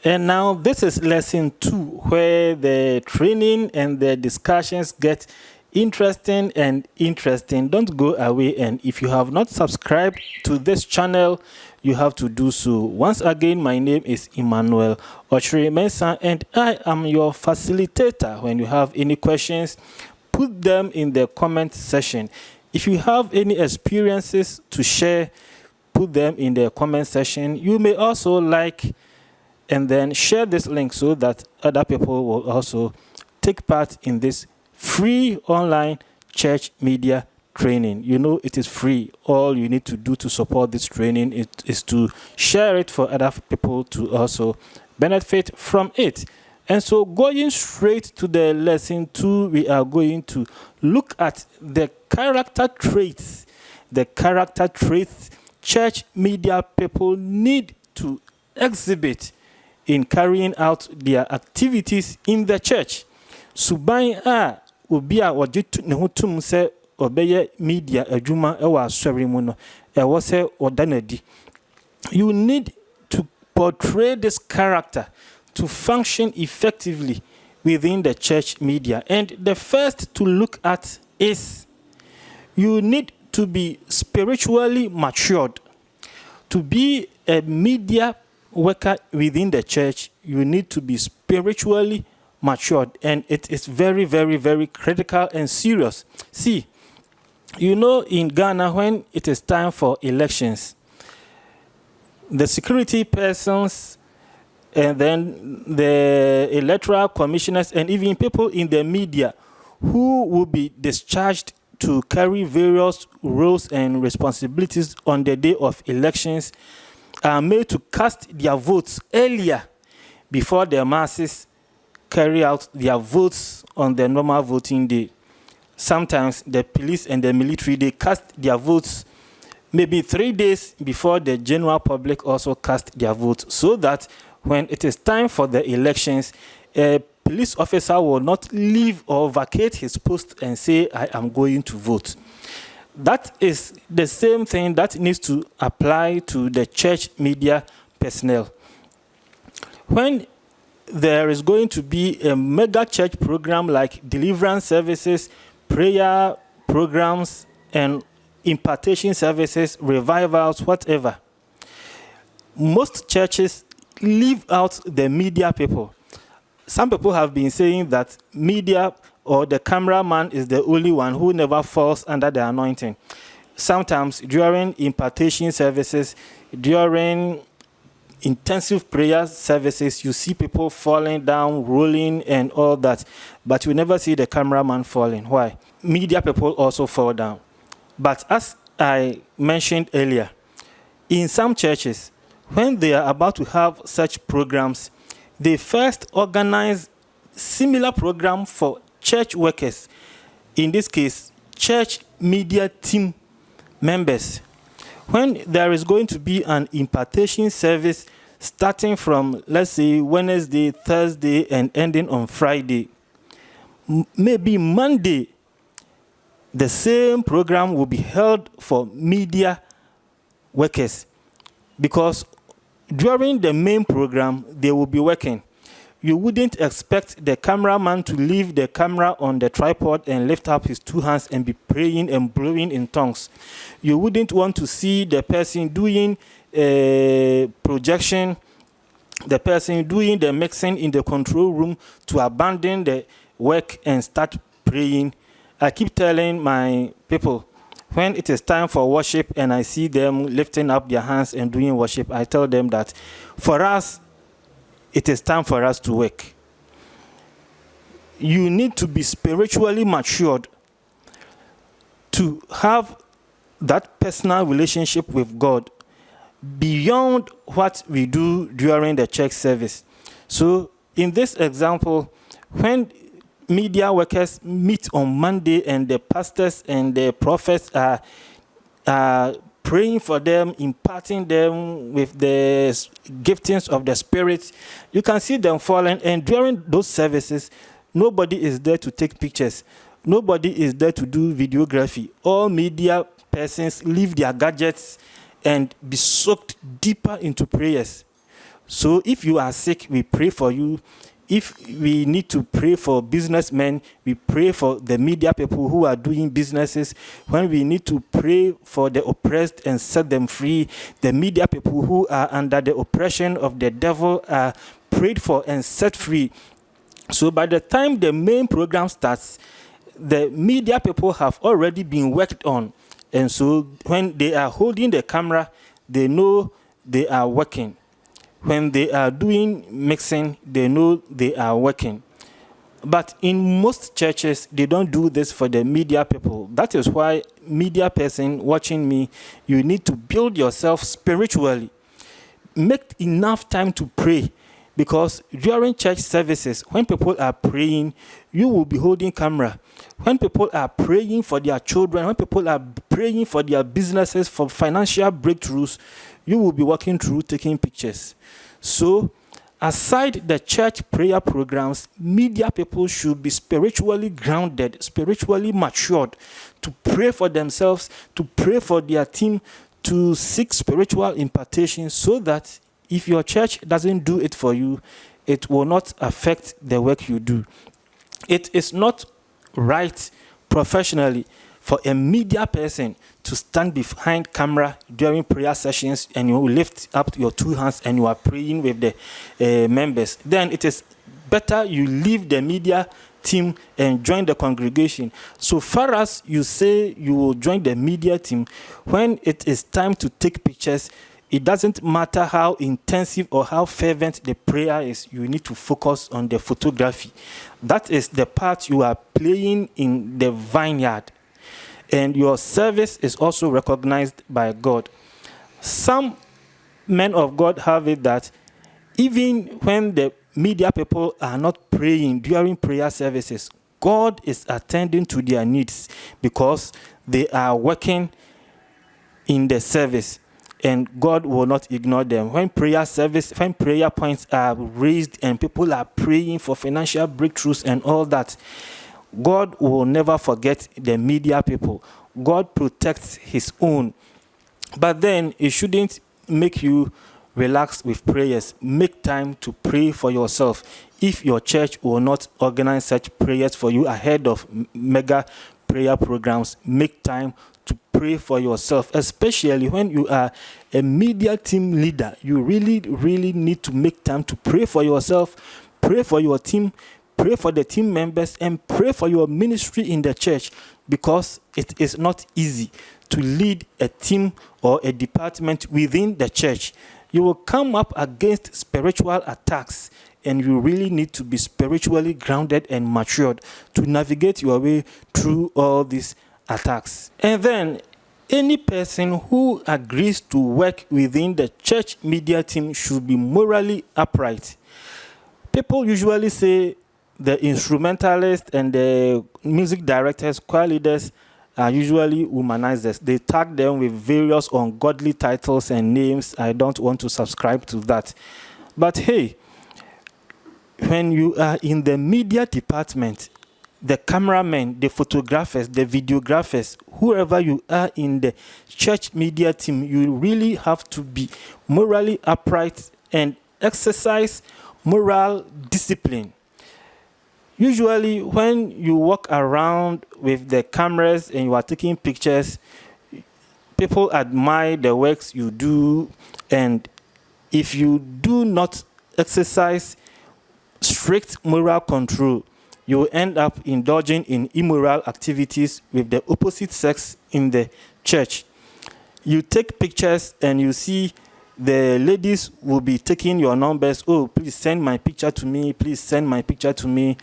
And now this is lesson 2, where the training and the discussions get interesting and interesting. Don't go away, and if you have not subscribed to this channel, you have to do so. Once again, my name is Emmanuel Ochre Mensah, and I am your facilitator. When you have any questions, put them in the comment section. If you have any experiences to share, put them in the comment section. You may also like and then share this link so that other people will also take part in this free online church media training. You know, it is free. All you need to do to support this training is to share it for other people to also benefit from it. And so going straight to the lesson 2, we are going to look at the character traits church media people need to exhibit in carrying out their activities in the church. Suban a obi a ojetu ne hotum se obeye media adwuma e wa asori mu no e wo se odanadi. You need to portray this character to function effectively within the church media. And the first to look at is you need to be spiritually matured. To be a media worker within the church, you need to be spiritually matured, and it is very, very, very critical and serious. See, you know, in Ghana, when it is time for elections, the security persons and then the electoral commissioners and even people in the media who will be discharged to carry various roles and responsibilities on the day of elections are made to cast their votes earlier before the masses carry out their votes on the normal voting day. Sometimes the police and the military, they cast their votes maybe 3 days before the general public also cast their votes, so that when it is time for the elections, a police officer will not leave or vacate his post and say, I am going to vote. That is the same thing that needs to apply to the church media personnel. When there is going to be a mega church program like deliverance services, prayer programs, and impartation services, revivals, whatever, most churches leave out the media people. Some people have been saying that media or the cameraman is the only one who never falls under the anointing. Sometimes during impartation services, during intensive prayer services, you see people falling down, rolling and all that, but you never see the cameraman falling. Why? Media people also fall down. But as I mentioned earlier, in some churches, when they are about to have such programs, they first organize similar program for church workers, in this case, church media team members. When there is going to be an impartation service starting from, let's say, Wednesday, Thursday, and ending on Friday, maybe Monday, the same program will be held for media workers, because during the main program, they will be working. You wouldn't expect the cameraman to leave the camera on the tripod and lift up his 2 hands and be praying and blowing in tongues. You wouldn't want to see the person doing a projection, the person doing the mixing in the control room, to abandon the work and start praying. I keep telling my people, when it is time for worship and I see them lifting up their hands and doing worship, I tell them that for us, it is time for us to work. You need to be spiritually matured to have that personal relationship with God beyond what we do during the church service. So in this example, when media workers meet on Monday and the pastors and the prophets are praying for them, imparting them with the giftings of the Spirit, you can see them falling. And during those services, nobody is there to take pictures. Nobody is there to do videography. All media persons leave their gadgets and be soaked deeper into prayers. So if you are sick, we pray for you. If we need to pray for businessmen, we pray for the media people who are doing businesses. When we need to pray for the oppressed and set them free, the media people who are under the oppression of the devil are prayed for and set free. So by the time the main program starts, the media people have already been worked on. And so when they are holding the camera, they know they are working. When they are doing mixing, they know they are working. But in most churches, they don't do this for the media people. That is why, media person watching me, you need to build yourself spiritually. Make enough time to pray. Because during church services, when people are praying, you will be holding camera. When people are praying for their children, when people are praying for their businesses, for financial breakthroughs, you will be walking through taking pictures. So, aside the church prayer programs, media people should be spiritually grounded, spiritually matured, to pray for themselves, to pray for their team, to seek spiritual impartation, so that if your church doesn't do it for you, it will not affect the work you do. It is not right professionally for a media person to stand behind camera during prayer sessions and you lift up your two hands and you are praying with the members. Then it is better you leave the media team and join the congregation. So far as you say you will join the media team, when it is time to take pictures, it doesn't matter how intensive or how fervent the prayer is, you need to focus on the photography. That is the part you are playing in the vineyard. And your service is also recognized by God. Some men of God have it that even when the media people are not praying during prayer services, God is attending to their needs because they are working in the service. And God will not ignore them. When prayer points are raised and people are praying for financial breakthroughs and all that, God will never forget the media people. God protects his own. But then it shouldn't make you relax with prayers. Make time to pray for yourself. If your church will not organize such prayers for you ahead of mega prayer programs, make time to pray for yourself, especially when you are a media team leader. You really, really need to make time to pray for yourself, pray for your team, pray for the team members, and pray for your ministry in the church, because it is not easy to lead a team or a department within the church. You will come up against spiritual attacks, and you really need to be spiritually grounded and matured to navigate your way through all these attacks. And then, any person who agrees to work within the church media team should be morally upright. People usually say the instrumentalists and the music directors, choir leaders, are usually womanizers. They tag them with various ungodly titles and names. I don't want to subscribe to that. But hey, when you are in the media department, the cameramen, the photographers, the videographers, whoever you are in the church media team, you really have to be morally upright and exercise moral discipline. Usually, when you walk around with the cameras and you are taking pictures, people admire the works you do, and if you do not exercise strict moral control, you will end up indulging in immoral activities with the opposite sex in the church. You take pictures and you see the ladies will be taking your numbers. Oh, please send my picture to me. Please send my picture to me.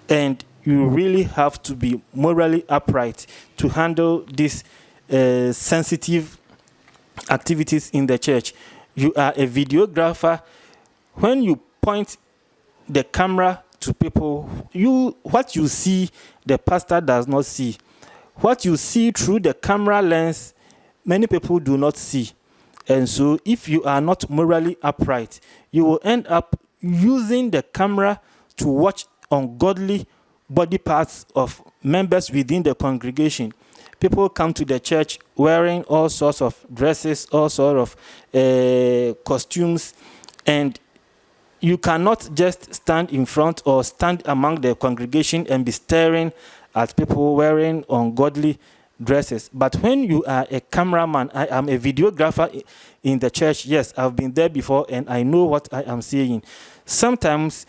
And you really have to be morally upright to handle these sensitive activities in the church. You are a videographer. When you point the camera to people, what you see, the pastor does not see. What you see through the camera lens, many people do not see. And so if you are not morally upright, you will end up using the camera to watch ungodly body parts of members within the congregation. People come to the church wearing all sorts of dresses, all sorts of costumes, and You cannot just stand in front or stand among the congregation and be staring at people wearing ungodly dresses. But when you are a cameraman, I am a videographer in the church. Yes, I've been there before and I know what I am saying. Sometimes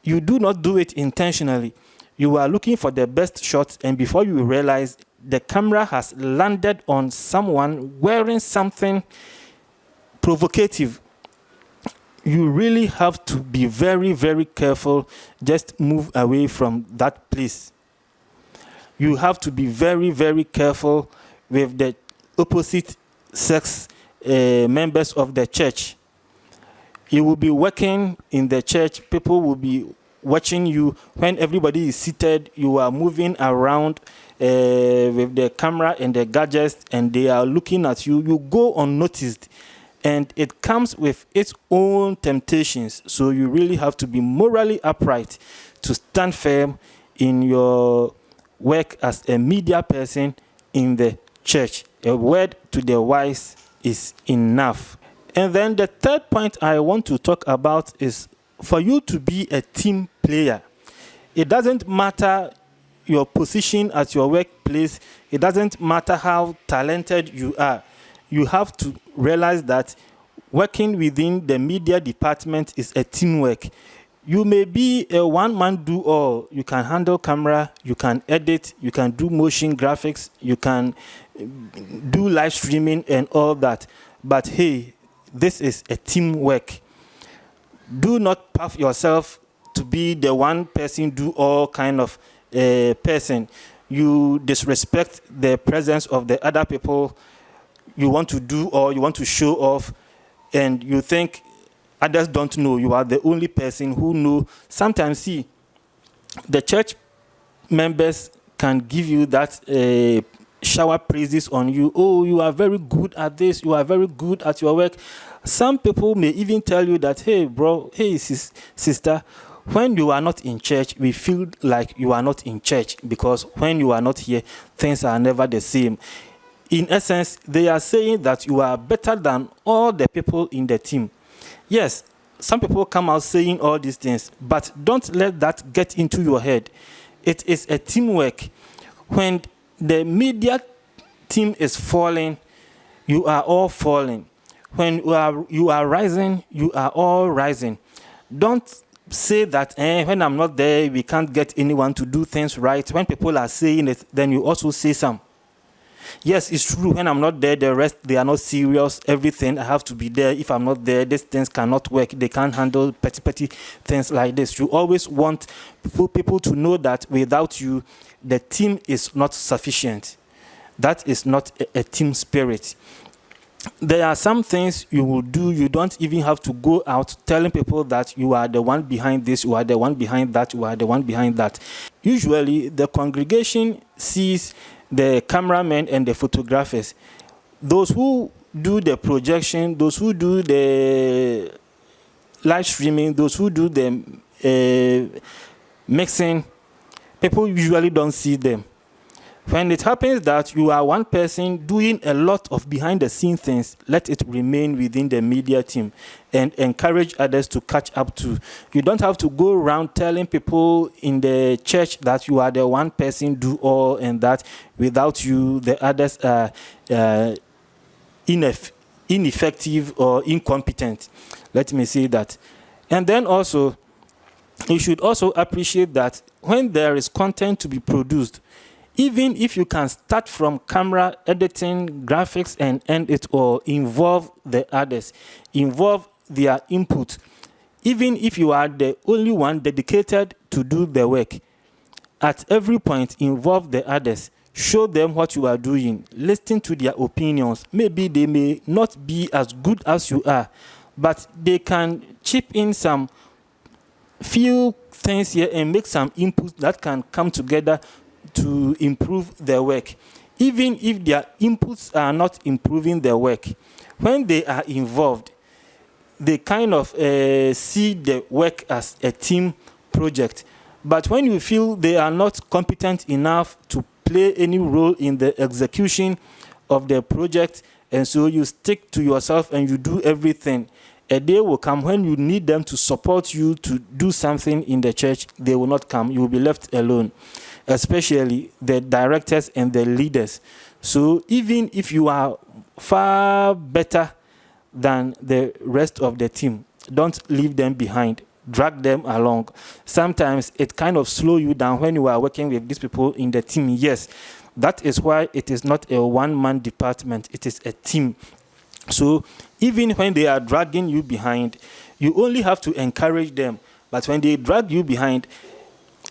you do not do it intentionally. You are looking for the best shot, and before you realize, the camera has landed on someone wearing something provocative. You really have to be very, very careful. Just move away from that place. You have to be very, very careful with the opposite sex members of the church. You will be working in the church. People will be watching you. When everybody is seated, you are moving around with the camera and the gadgets, and they are looking at you. You go unnoticed. And it comes with its own temptations. So you really have to be morally upright to stand firm in your work as a media person in the church. A word to the wise is enough. And then the third point I want to talk about is for you to be a team player. It doesn't matter your position at your workplace. It doesn't matter how talented you are. You have to realize that working within the media department is a teamwork. You may be a one-man do-all. You can handle camera, you can edit, you can do motion graphics, you can do live streaming and all that. But hey, this is a teamwork. Do not puff yourself to be the one person do all kind of person. You disrespect the presence of the other people you want to do or you want to show off, and you think others don't know. You are the only person who know. Sometimes, see, the church members can give you that shower praises on you. Oh, you are very good at this. You are very good at your work. Some people may even tell you that, hey, bro, hey, sister, when you are not in church, we feel like you are not in church, because when you are not here, things are never the same. In essence, they are saying that you are better than all the people in the team. Yes, some people come out saying all these things, but don't let that get into your head. It is a teamwork. When the media team is falling, you are all falling. When you are rising, you are all rising. Don't say that when I'm not there, we can't get anyone to do things right. When people are saying it, then you also say some. Yes, it's true. When I'm not there, the rest, they are not serious. Everything, I have to be there. If I'm not there, these things cannot work. They can't handle petty things like this. You always want people to know that without you, the team is not sufficient. That is not a team spirit. There are some things you will do. You don't even have to go out telling people that you are the one behind this, you are the one behind that, you are the one behind that. Usually, the congregation sees the cameramen and the photographers. Those who do the projection, those who do the live streaming, those who do the mixing, people usually don't see them. When it happens that you are one person doing a lot of behind-the-scenes things, let it remain within the media team and encourage others to catch up to. You don't have to go around telling people in the church that you are the one person do all and that without you, the others are ineffective or incompetent. Let me say that. And then also, you should also appreciate that when there is content to be produced, even if you can start from camera, editing, graphics, and end it all, involve the others, involve their input. Even if you are the only one dedicated to do the work, at every point, involve the others. Show them what you are doing. Listen to their opinions. Maybe they may not be as good as you are, but they can chip in some few things here and make some inputs that can come together to improve their work. Even if their inputs are not improving their work, when they are involved, they kind of see the work as a team project. But when you feel they are not competent enough to play any role in the execution of the project, and so you stick to yourself and you do everything, A day will come when you need them to support you to do something in the church. They will not come. You will be left alone, especially the directors and the leaders. So even if you are far better than the rest of the team, don't leave them behind. Drag them along. Sometimes it kind of slow you down when you are working with these people in the team. Yes, that is why it is not a one-man department. It is a team. So even when they are dragging you behind, you only have to encourage them. But when they drag you behind,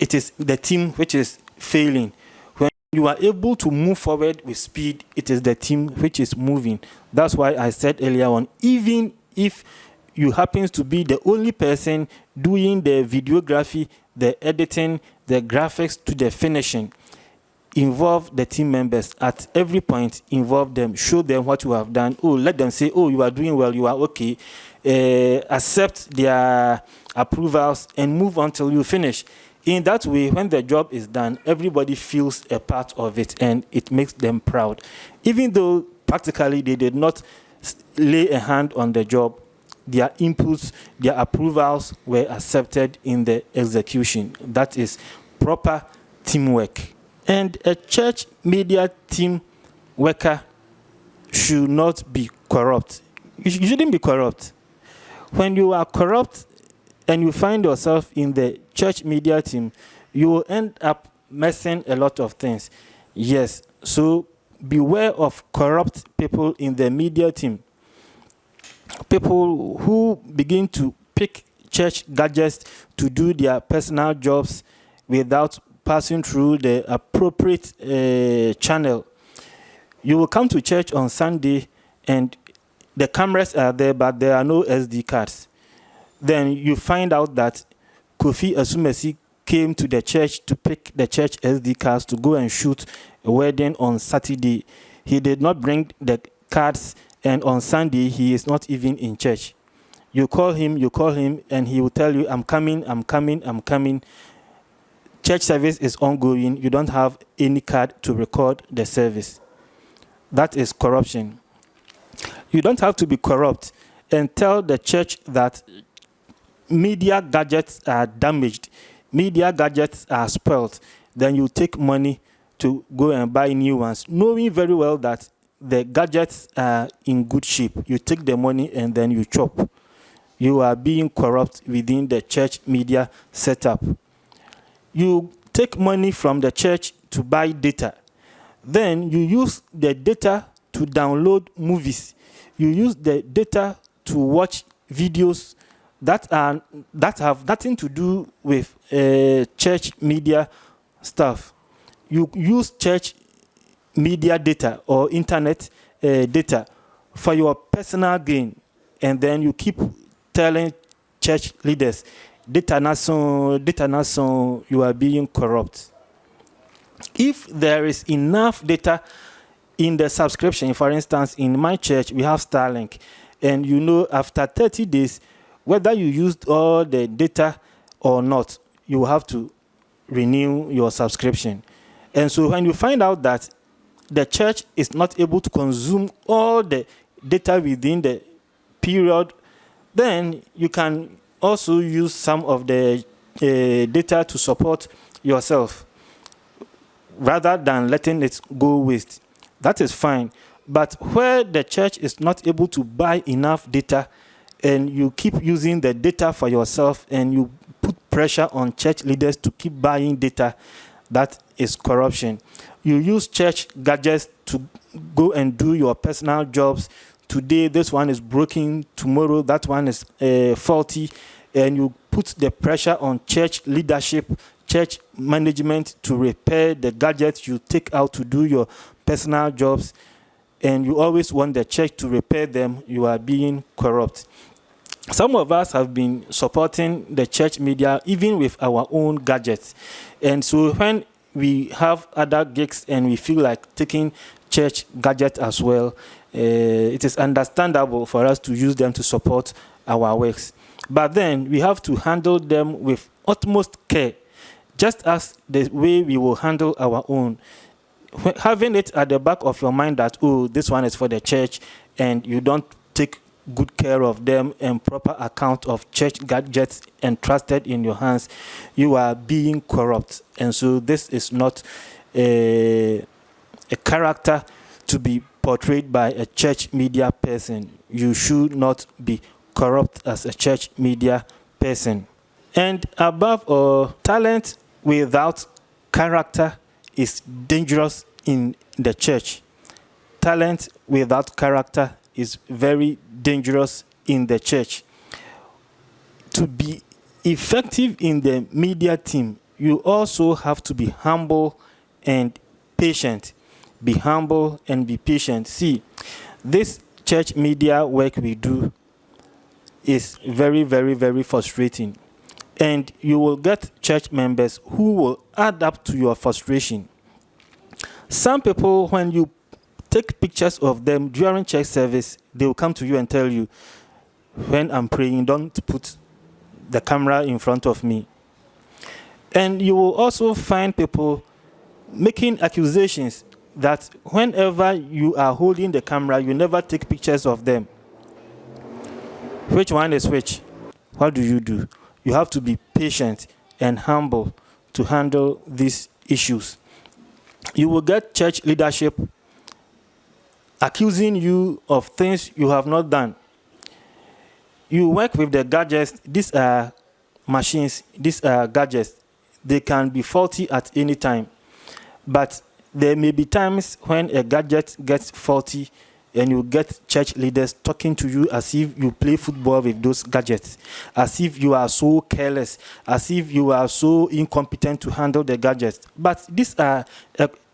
it is the team which is failing. When you are able to move forward with speed, it is the team which is moving. That's why I said earlier on, even if you happen to be the only person doing the videography, the editing, the graphics to the finishing, involve the team members at every point. Involve them, show them what you have done. Oh, let them say, oh, you are doing well, you are okay. Accept their approvals and move until you finish. In that way, when the job is done, everybody feels a part of it and it makes them proud. Even though practically they did not lay a hand on the job, their inputs, their approvals were accepted in the execution. That is proper teamwork. And a church media team worker should not be corrupt. You shouldn't be corrupt. When you are corrupt and you find yourself in the church media team, you will end up messing a lot of things. Yes, so beware of corrupt people in the media team. People who begin to pick church gadgets to do their personal jobs without passing through the appropriate channel. You will come to church on Sunday and the cameras are there, but there are no SD cards. Then you find out that Kofi Asumesi came to the church to pick the church SD cards to go and shoot a wedding on Saturday. He did not bring the cards, and on Sunday he is not even in church. You call him, and he will tell you, I'm coming. Church service is ongoing. You don't have any card to record the service. That is corruption. You don't have to be corrupt and tell the church that media gadgets are damaged, media gadgets are spoiled. Then you take money to go and buy new ones, knowing very well that the gadgets are in good shape. You take the money and then you chop. You are being corrupt within the church media setup. You take money from the church to buy data. Then you use the data to download movies. You use the data to watch videos that have nothing to do with church media stuff. You use church media data or internet data for your personal gain, and then you keep telling church leaders, data nation, you are being corrupt. If there is enough data in the subscription, for instance, in my church, we have Starlink, and you know after 30 days, whether you used all the data or not, you have to renew your subscription. And so when you find out that the church is not able to consume all the data within the period, then you can also use some of the data to support yourself rather than letting it go waste. That is fine. But where the church is not able to buy enough data and you keep using the data for yourself and you put pressure on church leaders to keep buying data, that is corruption. You use church gadgets to go and do your personal jobs. Today, this one is broken. Tomorrow, that one is faulty. And you put the pressure on church leadership, church management to repair the gadgets you take out to do your personal jobs. And you always want the church to repair them. You are being corrupt. Some of us have been supporting the church media even with our own gadgets. And so when we have other gigs and we feel like taking church gadgets as well, it is understandable for us to use them to support our works. But then we have to handle them with utmost care, just as the way we will handle our own. Having it at the back of your mind that, oh, this one is for the church, and you don't take good care of them and proper account of church gadgets entrusted in your hands, you are being corrupt. And so this is not a character to be portrayed by a church media person. You should not be corrupt as a church media person. And above all, talent without character is dangerous in the church. Talent without character is very dangerous in the church. To be effective in the media team, you also have to be humble and patient. Be humble and be patient. See, this church media work we do is very, very, very frustrating. And you will get church members who will add up to your frustration. Some people, when you take pictures of them during church service, they will come to you and tell you, when I'm praying, don't put the camera in front of me. And you will also find people making accusations that whenever you are holding the camera, you never take pictures of them. Which one is which? What do? You have to be patient and humble to handle these issues. You will get church leadership accusing you of things you have not done. You work with the gadgets. These are machines. These are gadgets. They can be faulty at any time. But there may be times when a gadget gets faulty and you get church leaders talking to you as if you play football with those gadgets, as if you are so careless, as if you are so incompetent to handle the gadgets. But these are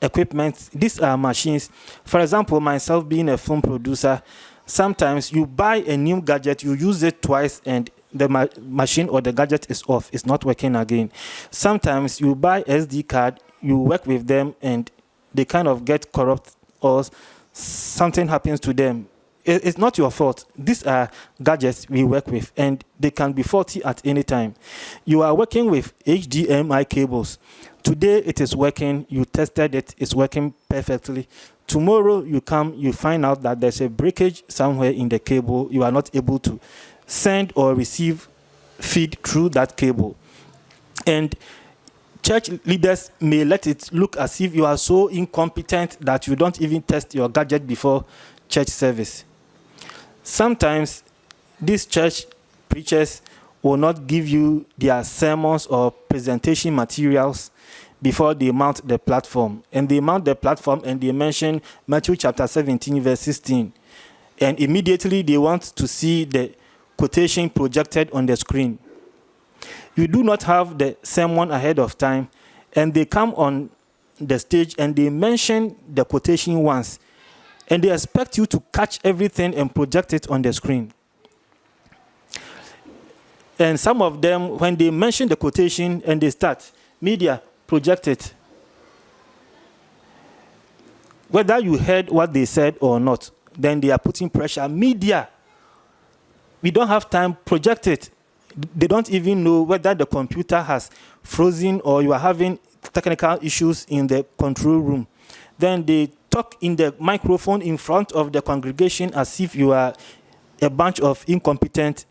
equipment, these are machines. For example, myself being a film producer, sometimes you buy a new gadget, you use it twice, and the machine or the gadget is off, it's not working again. Sometimes you buy SD card, you work with them, and they kind of get corrupt or something happens to them. It's not your fault. These are gadgets we work with, and they can be faulty at any time. You are working with HDMI cables. Today it is working, you tested it, it's working perfectly. Tomorrow you come, you find out that there's a breakage somewhere in the cable. You are not able to send or receive feed through that cable. And church leaders may let it look as if you are so incompetent that you don't even test your gadget before church service. Sometimes these church preachers will not give you their sermons or presentation materials before they mount the platform. And they mount the platform and they mention Matthew chapter 17, verse 16. And immediately they want to see the quotation projected on the screen. You do not have the sermon ahead of time, and they come on the stage and they mention the quotation once, and they expect you to catch everything and project it on the screen. And some of them, when they mention the quotation and they start, media, project it. Whether you heard what they said or not, then they are putting pressure. Media, we don't have time, project it. They don't even know whether the computer has frozen or you are having technical issues in the control room. Then they talk in the microphone in front of the congregation as if you are a bunch of incompetent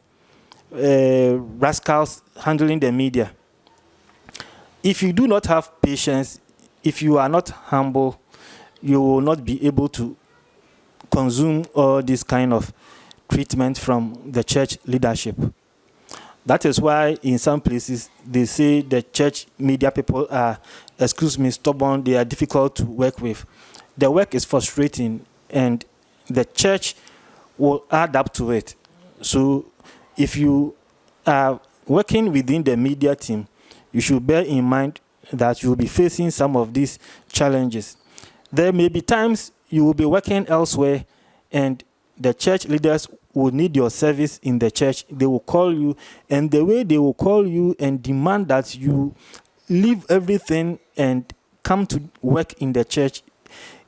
rascals handling the media. If you do not have patience, if you are not humble, you will not be able to consume all this kind of treatment from the church leadership. That is why in some places they say the church media people are, stubborn, they are difficult to work with. The work is frustrating and the church will add up to it. So if you are working within the media team, you should bear in mind that you will be facing some of these challenges. There may be times you will be working elsewhere and the church leaders will need your service in the church. They will call you, and the way they will call you and demand that you leave everything and come to work in the church,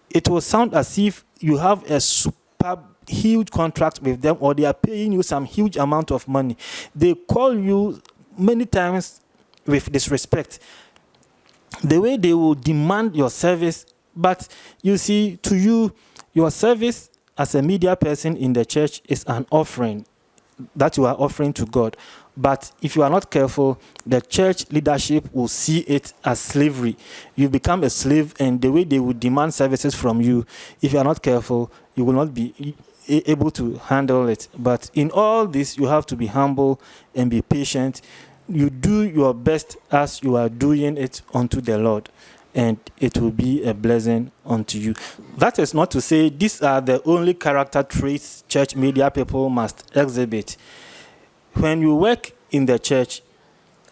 it will sound as if you have a superb, huge contract with them, or they are paying you some huge amount of money. They call you many times with disrespect. The way they will demand your service, but you see, to you, your service as a media person in the church is an offering that you are offering to God. But if you are not careful, the church leadership will see it as slavery. You become a slave, and the way they will demand services from you, if you are not careful, you will not be able to handle it. But in all this, you have to be humble and be patient. You do your best as you are doing it unto the Lord, and it will be a blessing unto you. That is not to say these are the only character traits church media people must exhibit. When you work in the church,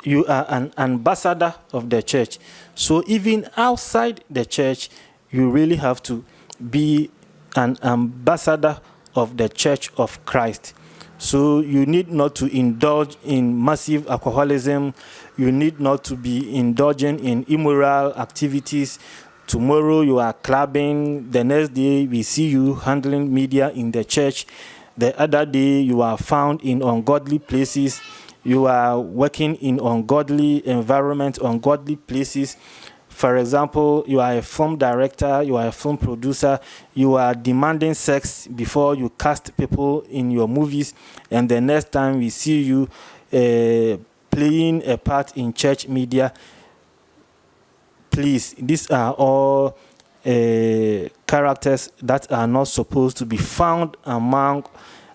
you are an ambassador of the church. So even outside the church, you really have to be an ambassador of the Church of Christ. So you need not to indulge in massive alcoholism. You need not to be indulging in immoral activities. Tomorrow you are clubbing. The next day we see you handling media in the church. The other day you are found in ungodly places. You are working in ungodly environment, ungodly places. For example, you are a film director, you are a film producer, you are demanding sex before you cast people in your movies, and the next time we see you playing a part in church media. Please, these are all characters that are not supposed to be found among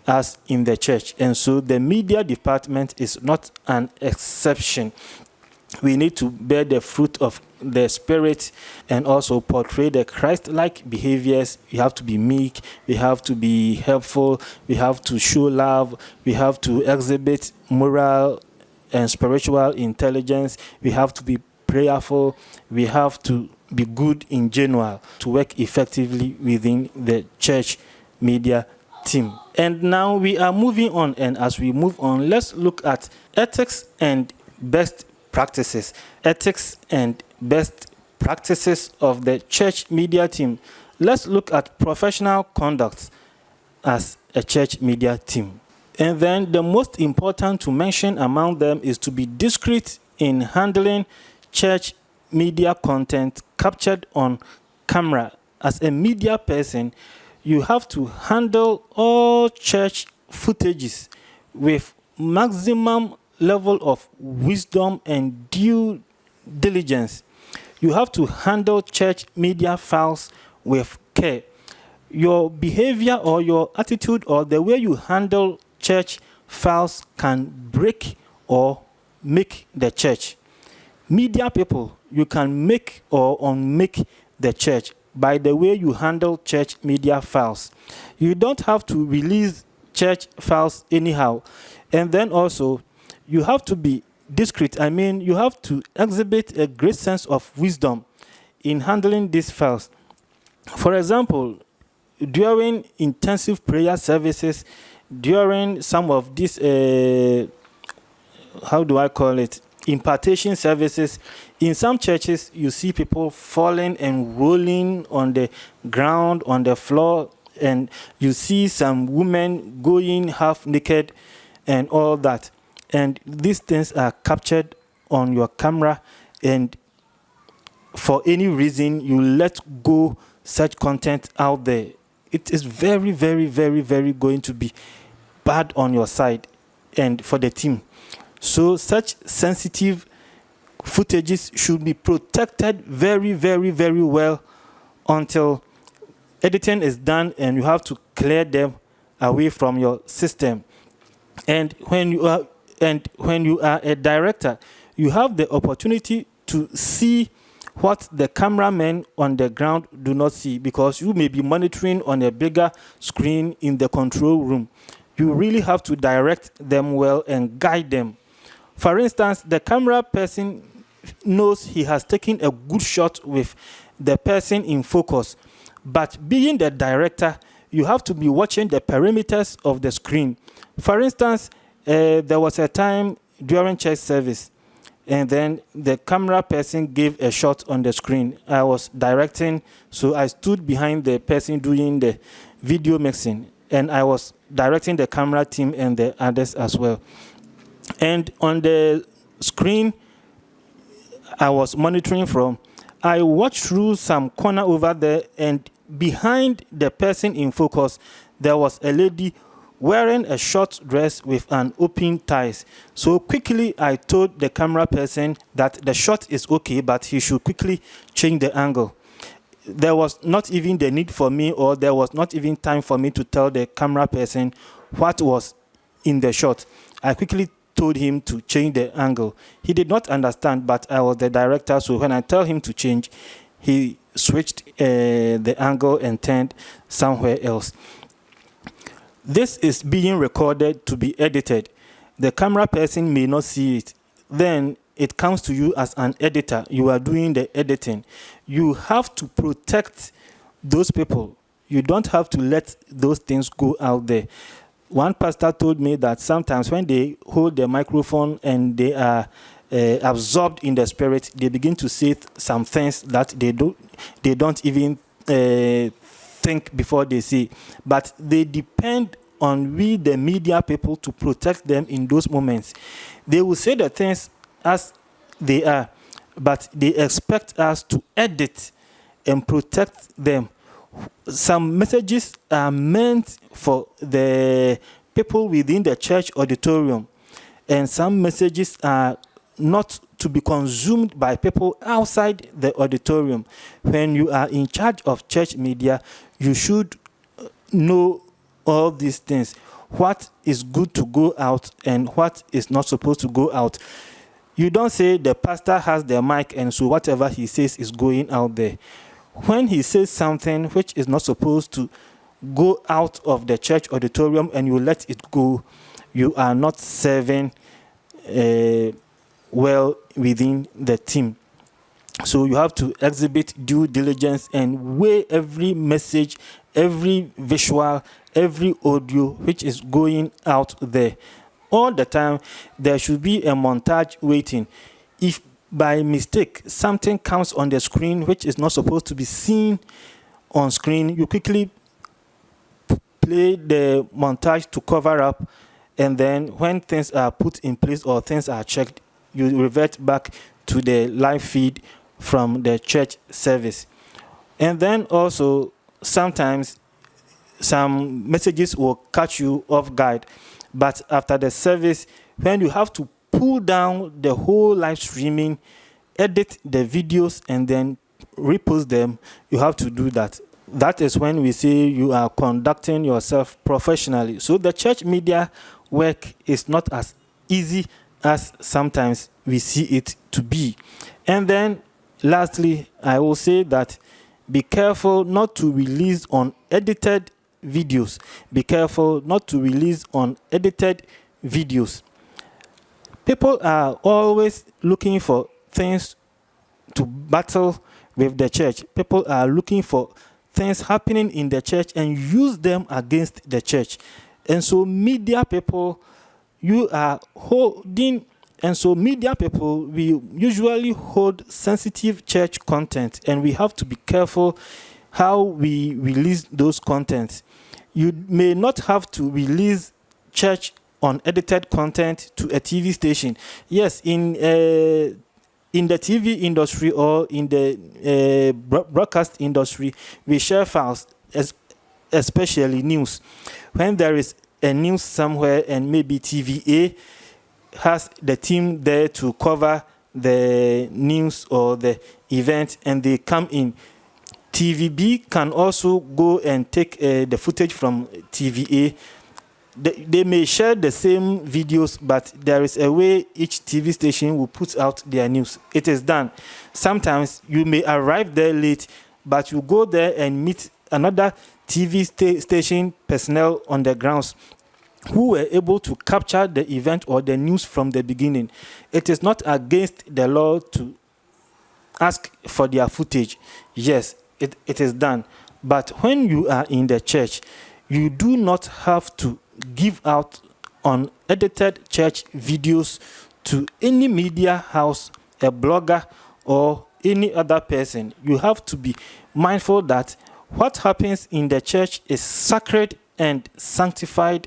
us in the church. And so the media department is not an exception. We need to bear the fruit of the Spirit and also portray the Christ-like behaviors. We have to be meek. We have to be helpful. We have to show love. We have to exhibit moral and spiritual intelligence. We have to be prayerful. We have to be good in general to work effectively within the church media team. And now we are moving on, and as we move on, let's look at ethics and best practices. Ethics and best practices of the church media team. Let's look at professional conduct as a church media team. And then the most important to mention among them is to be discreet in handling church media content captured on camera. As a media person, you have to handle all church footages with maximum level of wisdom and due diligence. You have to handle church media files with care. Your behavior or your attitude or the way you handle church files can break or make the church. Media people, you can make or unmake the church by the way you handle church media files. You don't have to release church files anyhow. And then also, you have to be discreet. I mean, you have to exhibit a great sense of wisdom in handling these files. For example, during intensive prayer services, during some of these, impartation services, in some churches, you see people falling and rolling on the ground, on the floor, and you see some women going half naked and all that. And these things are captured on your camera, and for any reason you let go such content out there, it is very, very, very, very going to be bad on your side and for the team. So such sensitive footages should be protected very, very, very well until editing is done, and you have to clear them away from your system. And when you are a director, you have the opportunity to see what the cameramen on the ground do not see, because you may be monitoring on a bigger screen in the control room. You really have to direct them well and guide them. For instance, the camera person knows he has taken a good shot with the person in focus, but being the director, you have to be watching the perimeters of the screen. For instance, there was a time during church service, and then the camera person gave a shot on the screen. I was directing, so I stood behind the person doing the video mixing, and I was directing the camera team and the others as well. And on the screen I was monitoring from, I watched through some corner over there, and behind the person in focus, there was a lady wearing a short dress with an open ties. So quickly I told the camera person that the shot is okay, but he should quickly change the angle. There was not even the need for me, or there was not even time for me to tell the camera person what was in the shot. I quickly told him to change the angle. He did not understand, but I was the director, so when I tell him to change, he switched the angle and turned somewhere else. This is being recorded to be edited. The camera person may not see it. Then it comes to you as an editor. You are doing the editing. You have to protect those people. You don't have to let those things go out there. One pastor told me that sometimes when they hold the microphone and they are absorbed in the spirit, they begin to say some things that they don't even think before they say. But they depend on we, the media people, to protect them in those moments. They will say the things as they are, but they expect us to edit and protect them. Some messages are meant for the people within the church auditorium, and some messages are not to be consumed by people outside the auditorium. When you are in charge of church media, you should know all these things. What is good to go out and what is not supposed to go out. You don't say the pastor has the mic and so whatever he says is going out there. When he says something which is not supposed to go out of the church auditorium and you let it go, you are not serving well within the team. So you have to exhibit due diligence and weigh every message, every visual, every audio which is going out there. All the time, there should be a montage waiting. If by mistake something comes on the screen which is not supposed to be seen on screen, you quickly play the montage to cover up, and then when things are put in place or things are checked, you revert back to the live feed from the church service. And then also sometimes some messages will catch you off guard, but after the service, when you have to pull down the whole live streaming, edit the videos and then repost them, you have to do that. That is when we say you are conducting yourself professionally. So the church media work is not as easy as sometimes we see it to be. And then lastly, I will say that be careful not to release unedited videos. Be careful not to release unedited videos. People are always looking for things to battle with the church. People are looking for things happening in the church and use them against the church. And so media people, you are holding, and so media people, we usually hold sensitive church content, and we have to be careful how we release those contents. You may not have to release church unedited content to a TV station. Yes, in the TV industry or in the broadcast industry, we share files, especially news. When there is a news somewhere and maybe TVA has the team there to cover the news or the event and they come in, TVB can also go and take the footage from TVA. They may share the same videos, but there is a way each TV station will put out their news. It is done. Sometimes you may arrive there late, but you go there and meet another TV station personnel on the grounds who were able to capture the event or the news from the beginning. It is not against the law to ask for their footage. Yes, it is done. But when you are in the church, you do not have to give out unedited church videos to any media house, a blogger, or any other person. You have to be mindful that what happens in the church is sacred and sanctified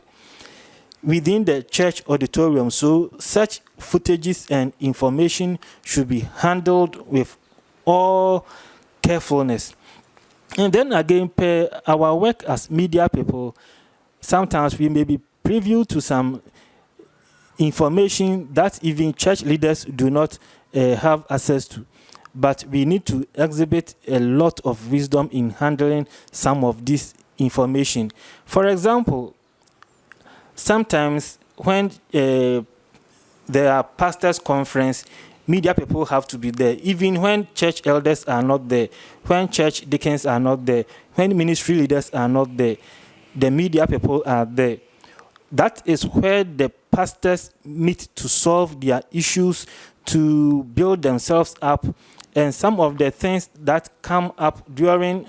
within the church auditorium. So such footages and information should be handled with all carefulness. And then again, per our work as media people, sometimes we may be privy to some information that even church leaders do not have access to. But we need to exhibit a lot of wisdom in handling some of this information. For example, sometimes when there are pastors' conference, media people have to be there, even when church elders are not there, when church deacons are not there, when ministry leaders are not there, the media people are there. That is where the pastors meet to solve their issues, to build themselves up. And some of the things that come up during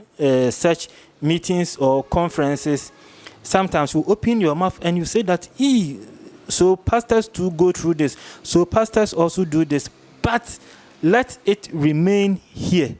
such meetings or conferences, sometimes you open your mouth and you say that, so pastors too go through this, so pastors also do this, but let it remain here.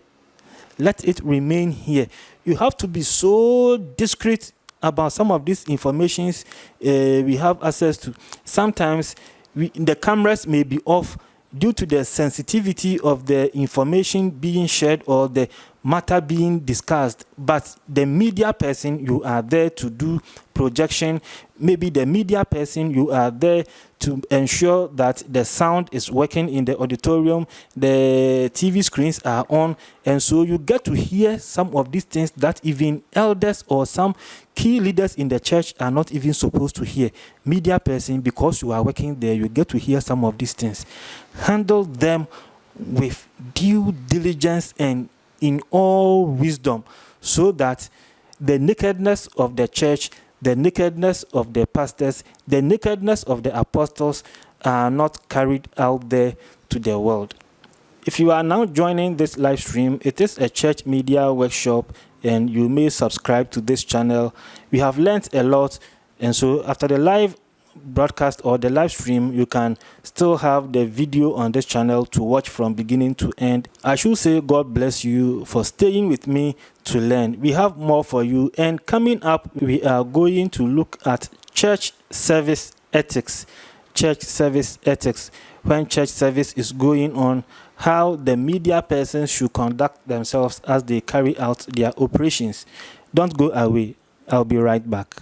Let it remain here. You have to be so discreet about some of these informations we have access to. Sometimes the cameras may be off due to the sensitivity of the information being shared or the matter being discussed. But the media person, you are there to do projection. Maybe the media person, you are there to ensure that the sound is working in the auditorium, the TV screens are on, and so you get to hear some of these things that even elders or some key leaders in the church are not even supposed to hear. Media person, because you are working there, you get to hear some of these things. Handle them with due diligence and in all wisdom, so that the nakedness of the church, the nakedness of the pastors, the nakedness of the apostles are not carried out there to the world. If you are now joining this live stream, it is a church media workshop, and you may subscribe to this channel. We have learned a lot, and so after the live broadcast or the live stream, you can still have the video on this channel to watch from beginning to end. I should say God bless you for staying with me to learn. We have more for you, and coming up we are going to look at church service ethics. Church service ethics. When church service is going on, how the media persons should conduct themselves as they carry out their operations. Don't go away. I'll be right back.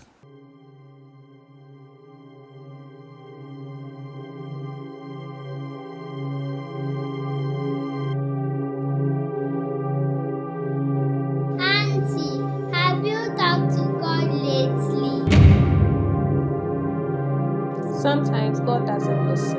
Sometimes God doesn't listen.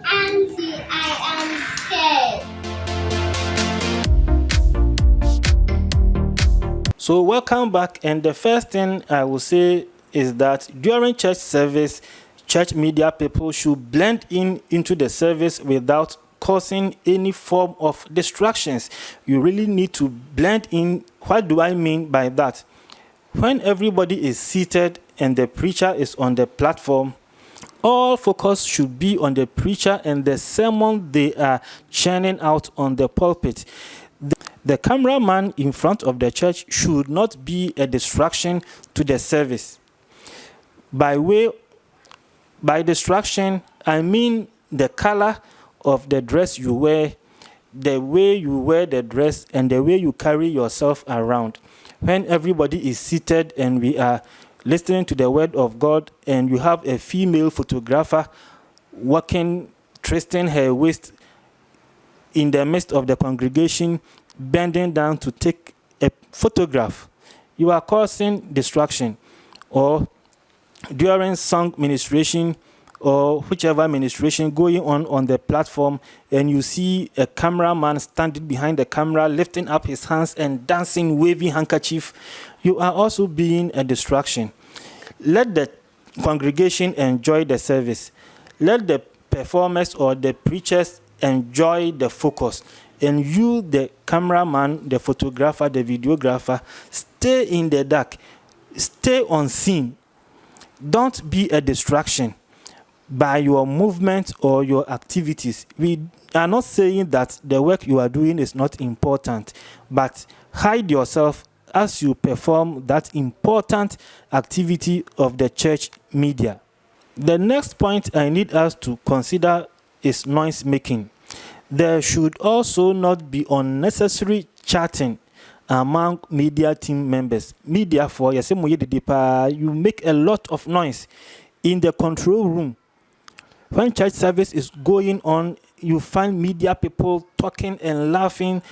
Auntie, I am scared. So welcome back, and the first thing I will say is that during church service, church media people should blend into the service without causing any form of distractions. You really need to blend in. What do I mean by that? When everybody is seated and the preacher is on the platform, all focus should be on the preacher and the sermon they are churning out on the pulpit. The cameraman in front of the church should not be a distraction to the service. By distraction, I mean the color of the dress you wear, the way you wear the dress, and the way you carry yourself around. When everybody is seated and we are listening to the word of God, and you have a female photographer walking, twisting her waist in the midst of the congregation, bending down to take a photograph, you are causing distraction. Or during song ministration or whichever ministration going on the platform, and you see a cameraman standing behind the camera, lifting up his hands and dancing, waving handkerchief, you are also being a distraction. Let the congregation enjoy the service. Let the performers or the preachers enjoy the focus. And you, the cameraman, the photographer, the videographer, stay in the dark. Stay unseen. Don't be a distraction. by your movement or your activities. We are not saying that the work you are doing is not important, but hide yourself as you perform that important activity of the church media. The next point I need us to consider is noise making. There should also not be unnecessary chatting among media team members. Media for you make a lot of noise in the control room. When church service is going on, you find media people talking and laughing.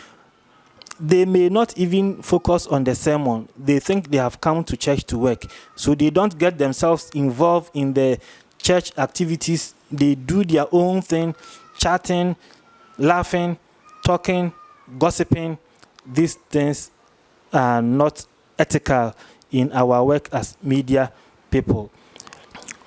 They may not even focus on the sermon. They think they have come to church to work. So they don't get themselves involved in the church activities. They do their own thing, chatting, laughing, talking, gossiping. These things are not ethical in our work as media people.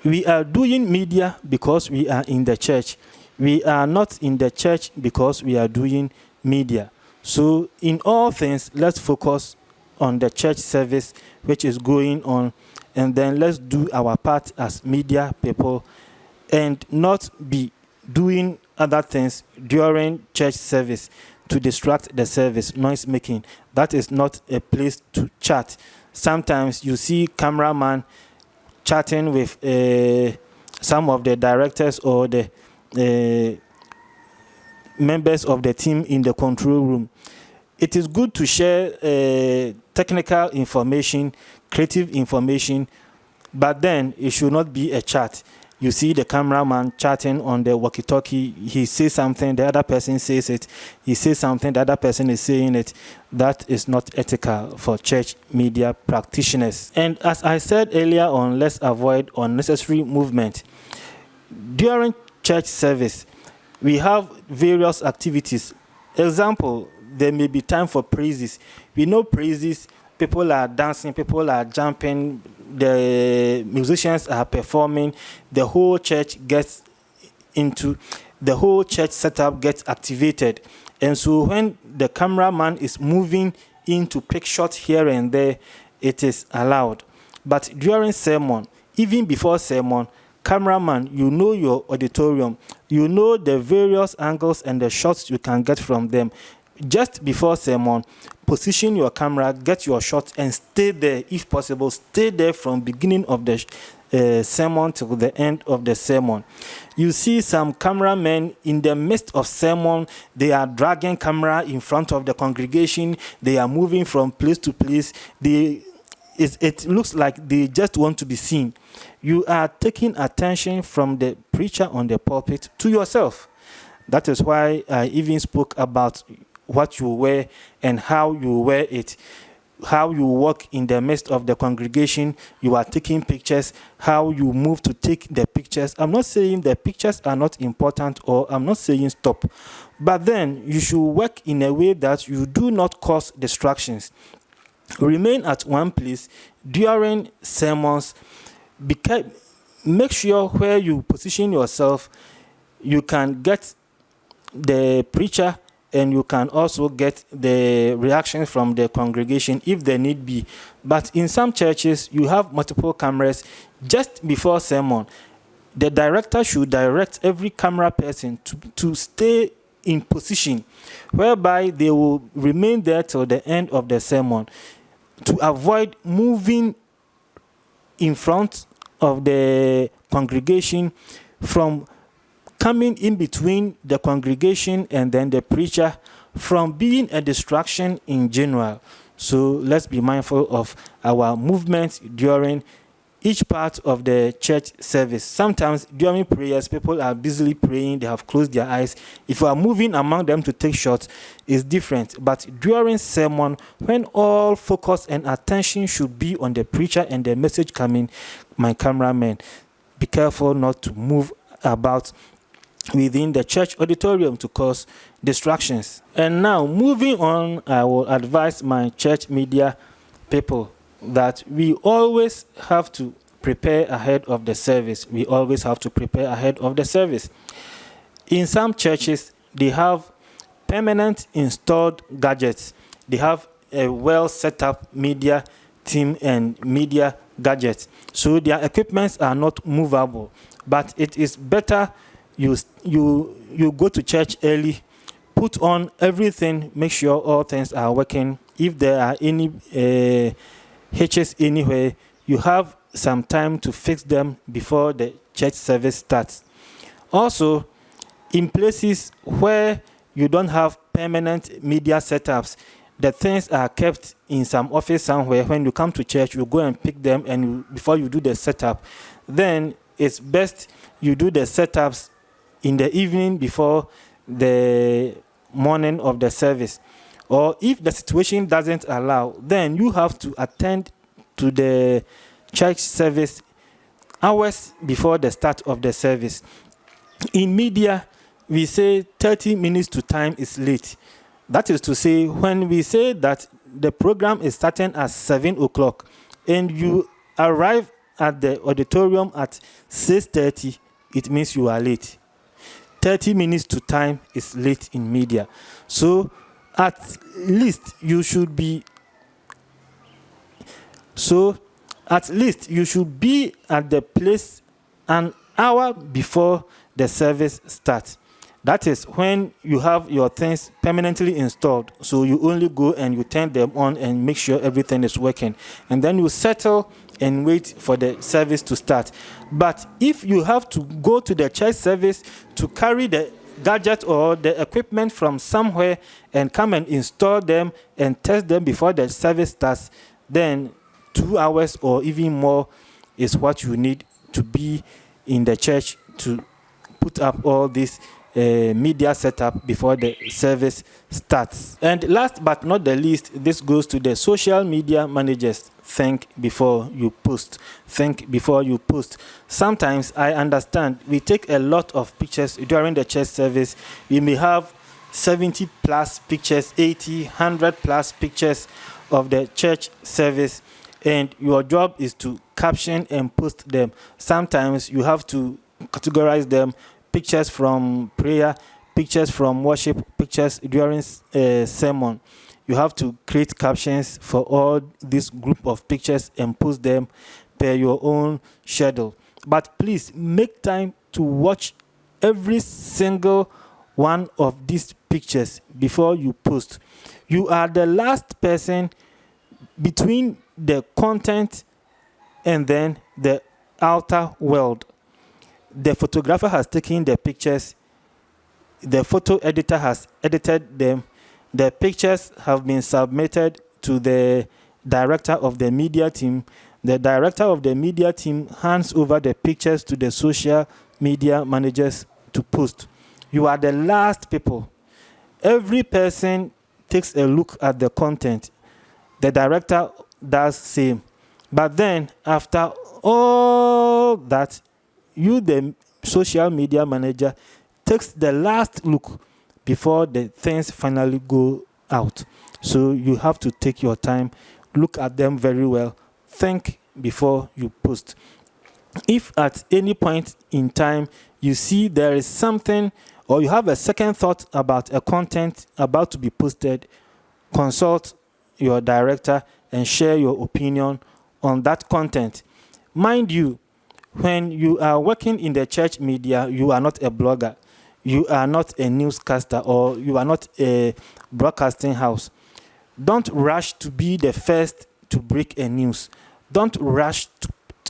We are doing media because we are in the church. We are not in the church because we are doing media. So in all things, let's focus on the church service which is going on, and then let's do our part as media people and not be doing other things during church service to distract the service, noise making. That is not a place to chat. Sometimes you see cameraman chatting with some of the directors or the members of the team in the control room. It is good to share technical information, creative information, but then it should not be a chat. You see the cameraman chatting on the walkie-talkie. He says something, the other person says it. He says something, the other person is saying it. That is not ethical for church media practitioners. And as I said earlier on, let's avoid unnecessary movement. During church service, we have various activities. Example, there may be time for praises. We know praises, people are dancing, people are jumping, the musicians are performing, the whole church gets into, the whole church setup gets activated. And so when the cameraman is moving in to pick shots here and there, it is allowed. But during sermon, even before sermon, cameraman, you know your auditorium, you know the various angles and the shots you can get from them. Just before sermon, position your camera, get your shot, and stay there. If possible, stay there from beginning of the sermon till the end of the sermon. You see some cameramen in the midst of sermon, they are dragging camera in front of the congregation. They are moving from place to place. It looks like they just want to be seen. You are taking attention from the preacher on the pulpit to yourself. That is why I even spoke about what you wear and how you wear it, how you walk in the midst of the congregation. You are taking pictures, how you move to take the pictures. I'm not saying the pictures are not important, or I'm not saying stop, but then you should work in a way that you do not cause distractions. Remain at one place during sermons. Make sure where you position yourself, you can get the preacher, and you can also get the reactions from the congregation if there need be. But in some churches, you have multiple cameras. Just before sermon, the director should direct every camera person to stay in position, whereby they will remain there till the end of the sermon, to avoid moving in front of the congregation, from coming in between the congregation and then the preacher, from being a distraction in general. So let's be mindful of our movements during each part of the church service. Sometimes during prayers, people are busily praying, they have closed their eyes. If you are moving among them to take shots, it's different. But during sermon, when all focus and attention should be on the preacher and the message coming, my cameraman, be careful not to move about within the church auditorium to cause distractions. And now, moving on, I will advise my church media people that we always have to prepare ahead of the service. We always have to prepare ahead of the service. In some churches, they have permanent installed gadgets. They have a well set up media team and media gadgets. So their equipments are not movable. But it is better you go to church early, put on everything, make sure all things are working. If there are any hitches anywhere, you have some time to fix them before the church service starts. Also, in places where you don't have permanent media setups, the things are kept in some office somewhere. When you come to church, you go and pick them, and before you do the setup, then it's best you do the setups in the evening before the morning of the service. Or if the situation doesn't allow, then you have to attend to the church service hours before the start of the service. In media, we say 30 minutes to time is late. That is to say, when we say that the program is starting at 7 o'clock and you arrive at the auditorium at 6:30, it means you are late. 30 minutes to time is late in media. So at least you should be at the place an hour before the service starts. That is when you have your things permanently installed. So you only go and you turn them on and make sure everything is working. And then you settle and wait for the service to start. But if you have to go to the church service to carry the gadget or the equipment from somewhere and come and install them and test them before the service starts, then 2 hours or even more is what you need to be in the church to put up all this media setup before the service starts. And last but not the least, this goes to the social media managers. Think before you post. Think before you post. Sometimes I understand we take a lot of pictures during the church service. We may have 70 plus pictures, 80, 100 plus pictures of the church service, and your job is to caption and post them. Sometimes you have to categorize them: pictures from prayer, pictures from worship, pictures during sermon. You have to create captions for all this group of pictures and post them per your own schedule. But please make time to watch every single one of these pictures before you post. You are the last person between the content and then the outer world. The photographer has taken the pictures, the photo editor has edited them, the pictures have been submitted to the director of the media team. The director of the media team hands over the pictures to the social media managers to post. You are the last people. Every person takes a look at the content. The director does same. But then after all that, you, the social media manager, takes the last look before the things finally go out. So you have to take your time, look at them very well, think before you post. If at any point in time you see there is something or you have a second thought about a content about to be posted, consult your director and share your opinion on that content. Mind you, when you are working in the church media, you are not a blogger, you are not a newscaster, or you are not a broadcasting house. Don't rush to be the first to break a news. Don't rush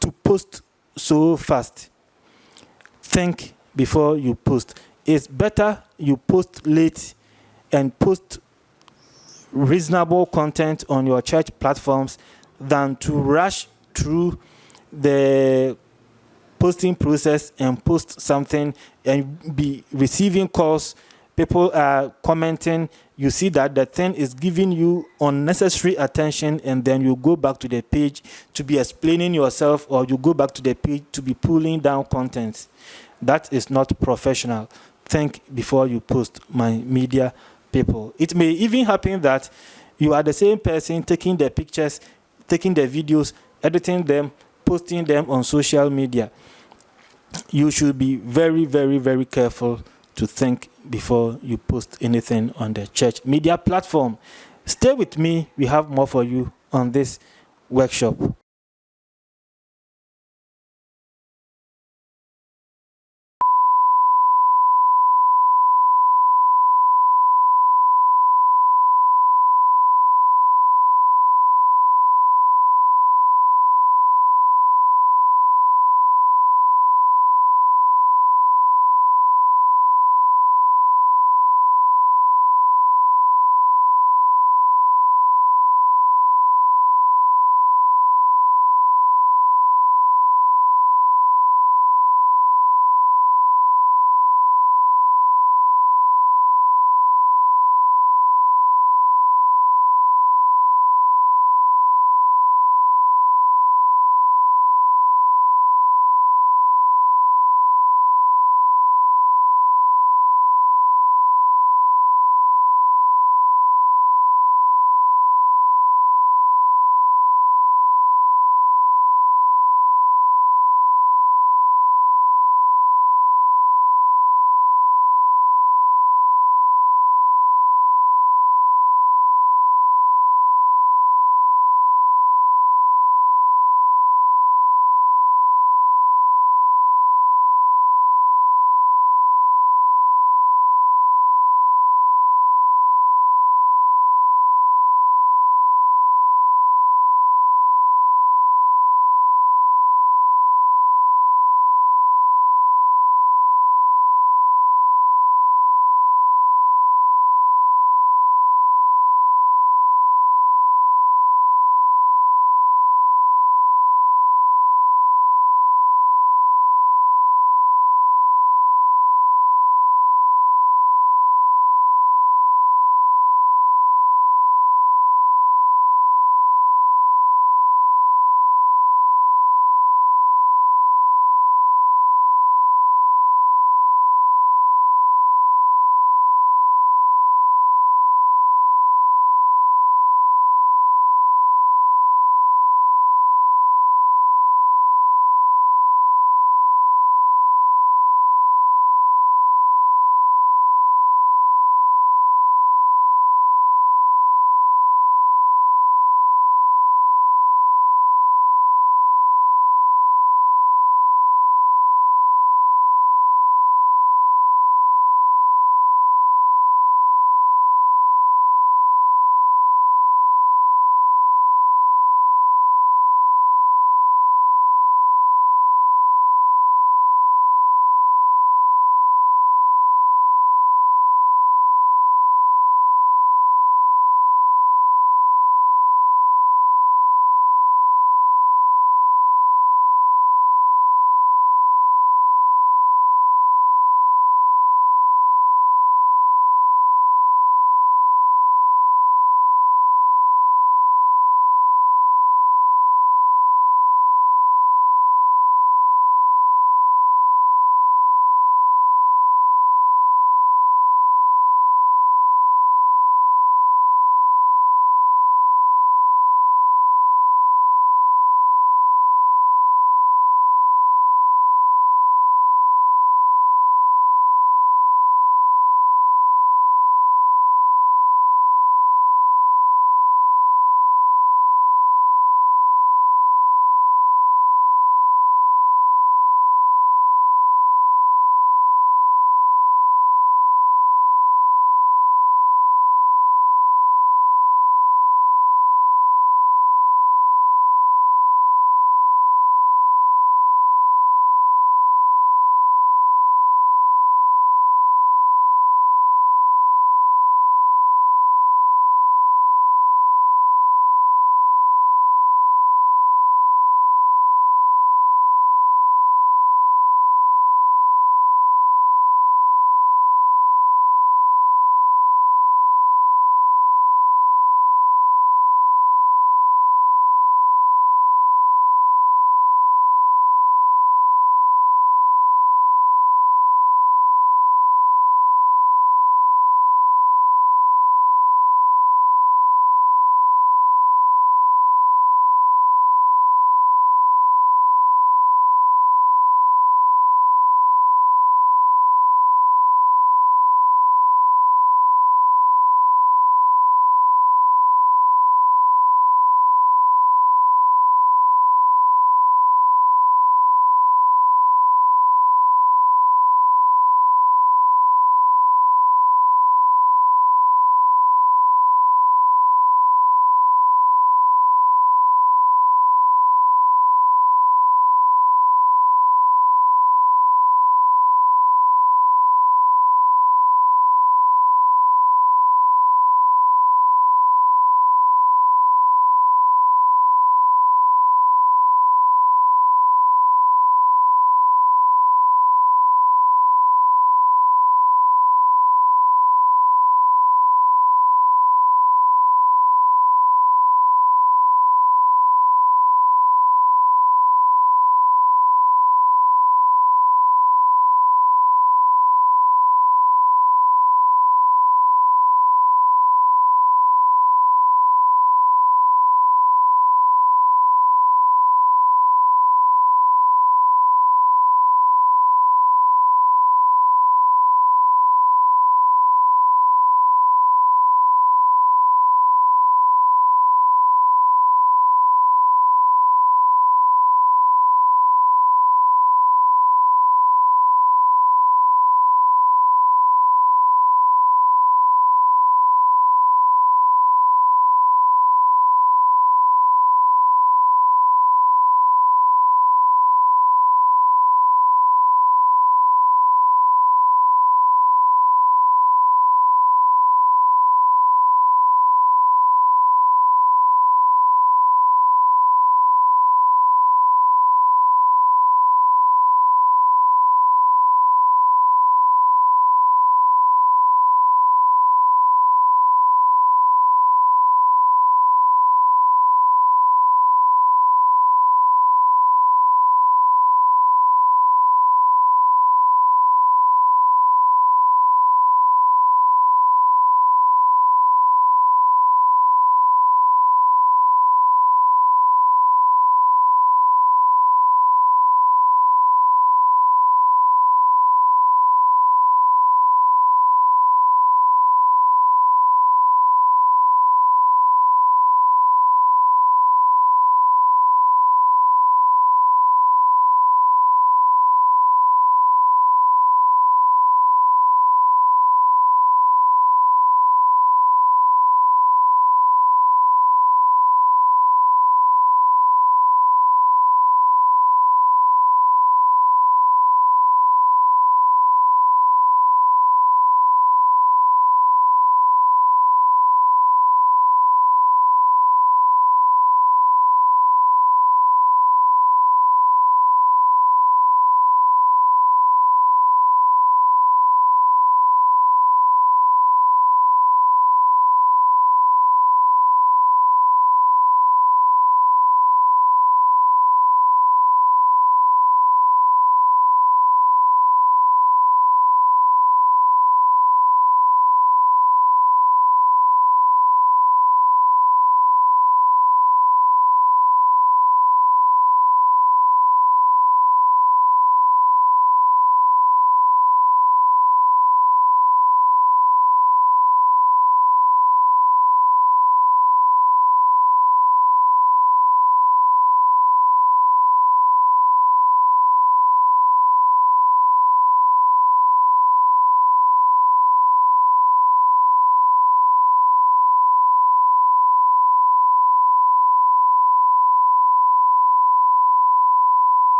to post so fast. Think before you post. It's better you post late and post reasonable content on your church platforms than to rush through the posting process and post something and be receiving calls. People are commenting. You see that the thing is giving you unnecessary attention, and then you go back to the page to be explaining yourself, or you go back to the page to be pulling down content. That is not professional. Think before you post, my media people. It may even happen that you are the same person taking the pictures, taking the videos, editing them, posting them on social media. You should be very, very, very careful to think before you post anything on the church media platform. Stay with me. We have more for you on this workshop.